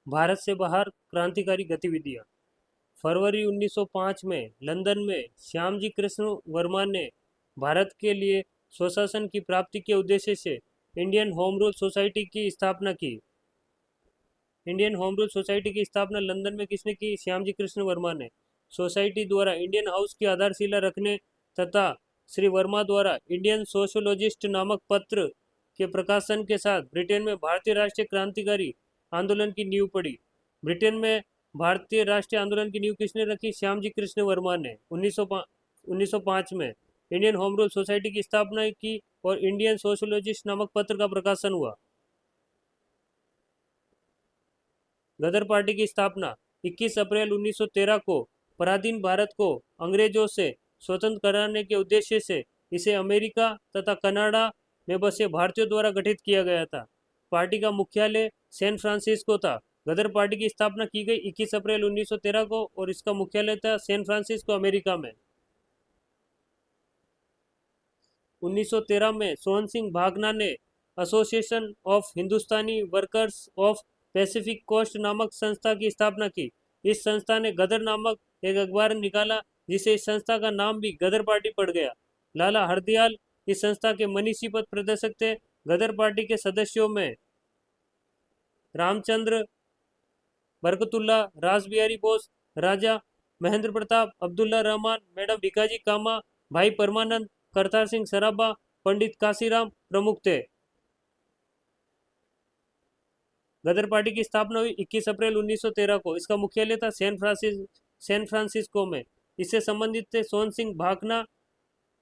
भारत से बाहर क्रांतिकारी गतिविधियां। फरवरी 1905 में लंदन में श्यामजी कृष्ण वर्मा ने भारत के लिए स्वशासन की प्राप्ति के उद्देश्य से इंडियन होम रूल सोसाइटी की स्थापना की। इंडियन होम रूल सोसाइटी की स्थापना लंदन में किसने की? श्यामजी कृष्ण वर्मा ने। सोसाइटी द्वारा इंडियन हाउस की आधारशिला रखने तथा श्री वर्मा द्वारा इंडियन सोशोलॉजिस्ट नामक पत्र के प्रकाशन के साथ ब्रिटेन में भारतीय राष्ट्रीय क्रांतिकारी आंदोलन की नींव पड़ी। ब्रिटेन में भारतीय राष्ट्रीय आंदोलन की नींव किसने रखी? श्यामजी कृष्ण वर्मा ने 1905 में इंडियन होम रूल सोसाइटी की स्थापना की और इंडियन सोशोलॉजिस्ट नामक पत्र का प्रकाशन हुआ। गदर पार्टी की स्थापना 21 अप्रैल 1913 को पराधीन भारत को अंग्रेजों से स्वतंत्र कराने के उद्देश्य से इसे अमेरिका तथा कनाडा में बसे भारतीयों द्वारा गठित किया गया था। पार्टी का मुख्यालय सैन फ्रांसिस्को था। गदर पार्टी की स्थापना की गई 21 अप्रैल 1913 को और इसका मुख्यालय था सैन फ्रांसिस्को, अमेरिका में। 1913 में सोहन सिंह भागना ने association of Hindustani workers of Pacific Coast नामक संस्था की स्थापना की। इस संस्था ने गदर नामक एक अखबार निकाला जिसे इस संस्था का नाम भी गदर पार्टी पड़ गया। लाला हरदयाल इस संस्था के मनीषी पद प्रदर्शक थे। गदर पार्टी के सदस्यों में रामचंद्र, बरकतुल्ला, रासबिहारी बोस, राजा महेंद्र प्रताप, अब्दुल्ला रहमान, मैडम भिकाजी कामा, भाई परमानंद, करतार सिंह सराबा, पंडित काशीराम प्रमुख थे। गदर पार्टी की स्थापना हुई 21 अप्रैल 1913 को। इसका मुख्यालय था सैन फ्रांसिस्को में। इससे संबंधित थे सोहन सिंह भागना,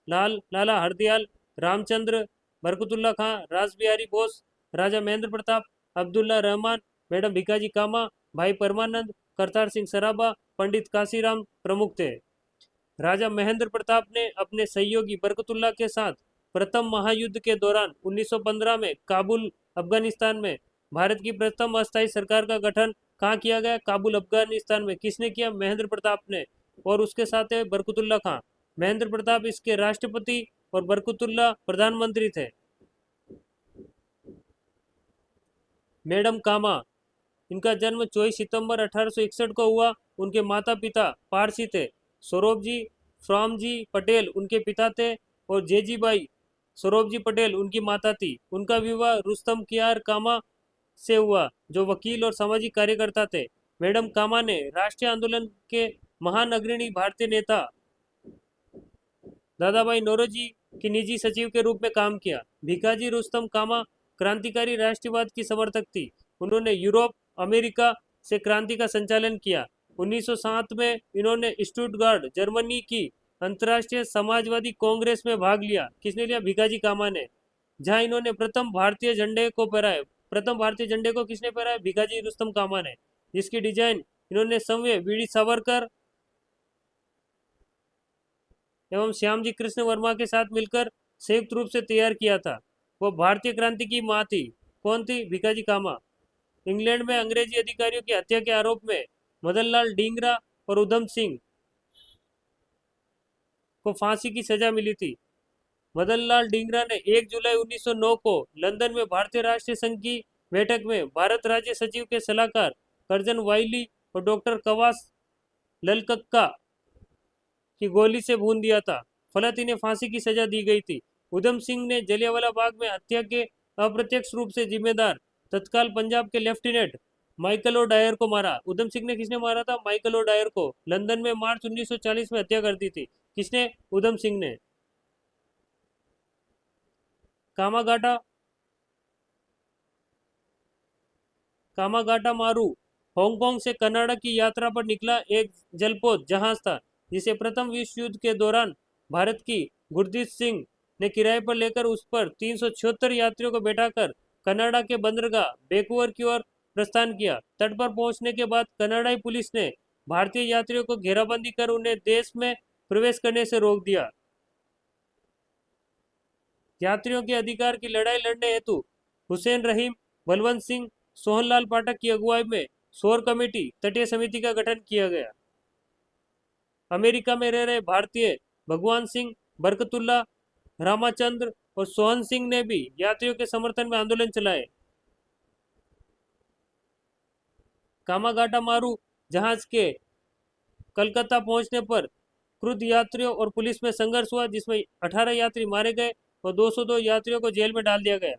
लाला हरदयाल, रामचंद्र, बरकतुल्ला खां, रासबिहारी बोस, राजा महेंद्र प्रताप, अब्दुल्ला रहमान, मैडम भिकाजी कामा, भाई परमानंद, करतार सिंह सराबा, पंडित काशीराम प्रमुख थे। राजा महेंद्र प्रताप ने अपने सहयोगी बरकतुल्ला के साथ प्रथम महायुद्ध के दौरान 1915 में काबुल, अफगानिस्तान में भारत की प्रथम अस्थायी सरकार का गठन कहाँ किया गया? काबुल, अफगानिस्तान में। किसने किया? महेंद्र प्रताप ने। और उसके साथ है बरकतुल्ला खां। महेंद्र प्रताप इसके राष्ट्रपति और बरकतुल्ला प्रधानमंत्री थे। मैडम कामा, इनका जन्म 24 सितंबर 1861 को हुआ। उनके माता पिता पारसी थे। सौरभजी फ्रामजी पटेल उनके पिता थे और जेजीबाई सौरभजी पटेल उनकी माता थी। उनका विवाह रुस्तम कियार कामा से हुआ जो वकील और सामाजिक कार्यकर्ता थे। मैडम कामा ने राष्ट्रीय आंदोलन के महान अग्रणी भारतीय नेता दादाभाई नौरोजी की निजी सचिव के रूप में काम किया। भिकाजी रुस्तम कामा क्रांतिकारी राष्ट्रवाद की समर्थक थी। उन्होंने यूरोप, अमेरिका से क्रांति का संचालन किया। 1907 में इन्होंने स्टुटगार्ट, जर्मनी की अंतर्राष्ट्रीय समाजवादी कांग्रेस में भाग लिया। किसने लिया? भिकाजी कामा ने। जहां इन्होंने प्रथम भारतीय झंडे को फहराया। प्रथम भारतीय झंडे को किसने फहराया? भिकाजी रुस्तम कामा ने। जिसकी डिजाइन इन्होंने स्वयं वीडी सावरकर एवं श्यामजी कृष्ण वर्मा के साथ मिलकर संयुक्त रूप से तैयार किया था। वो भारतीय क्रांति की मां थी। कौन थी? भिकाजी कामा। इंग्लैंड में अंग्रेजी अधिकारियों की हत्या के आरोप में मदन लाल डींगरा और उधम सिंह को फांसी की सजा मिली थी। मदन लाल डींगरा ने 1 जुलाई 1909 को लंदन में भारतीय राष्ट्रीय संघ की बैठक में भारत राज्य सचिव के सलाहकार कर्जन वाइली और डॉक्टर कवास ललकक्का की गोली से भून दिया था। फलत इन्हें फांसी की सजा दी गई थी। उधम सिंह ने जलियांवाला बाग में हत्या के अप्रत्यक्ष रूप से जिम्मेदार तत्काल पंजाब के लेफ्टिनेंट माइकल ओ डायर को मारा। उधम सिंह ने किसने मारा था? माइकल ओ डायर को। लंदन में मार्च 1940 में हत्या कर दी थी। किसने? उधम सिंह ने। कामागाटा कामागाटा मारू हांगकांग से कनाडा की यात्रा पर निकला एक जलपोत जहाज था जिसे प्रथम विश्व युद्ध के दौरान भारत की गुरदीप सिंह ने किराए पर लेकर उस पर 376 यात्रियों को बैठाकर कनाडा के बंदरगाह वैंकूवर की ओर प्रस्थान किया। तट पर पहुंचने के बाद कनाडाई पुलिस ने भारतीय यात्रियों को घेराबंदी कर उन्हें देश में प्रवेश करने से रोक दिया। यात्रियों के अधिकार की लड़ाई लड़ने हेतु हुसैन रहीम, बलवंत सिंह, सोहनलाल पाठक की अगुवाई में शोर कमेटी तटीय समिति का गठन किया गया। अमेरिका में रह रहे भारतीय भगवान सिंह, बरकतुल्ला, रामाचंद्र और सोहन सिंह ने भी यात्रियों के समर्थन में आंदोलन चलाए। कामागाटा मारू जहाज के कलकत्ता पहुंचने पर क्रुद्ध यात्रियों और पुलिस में संघर्ष हुआ, जिसमें 18 यात्री मारे गए और 202 यात्रियों को जेल में डाल दिया गया।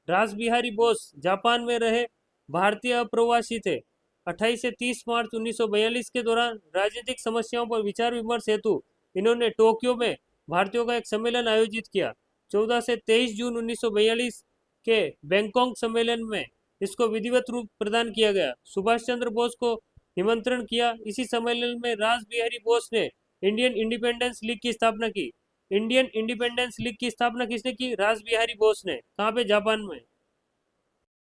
रास बिहारी बोस जापान में रहे भारतीय अप्रवासी थे। 28 से 30 मार्च 1942 के दौरान राजनीतिक समस्याओं पर विचार विमर्श हेतु इन्होंने टोक्यो में भारतीयों का एक सम्मेलन आयोजित किया। 14 से 23 जून 1942 के बैंकॉक सम्मेलन में इसको विधिवत रूप प्रदान किया गया। सुभाष चंद्र बोस को निमंत्रण किया। इसी सम्मेलन में रास बिहारी बोस ने इंडियन इंडिपेंडेंस लीग की स्थापना की। इंडियन इंडिपेंडेंस लीग की स्थापना किसने की? रास बिहारी बोस ने। कहाँ पे? जापान में।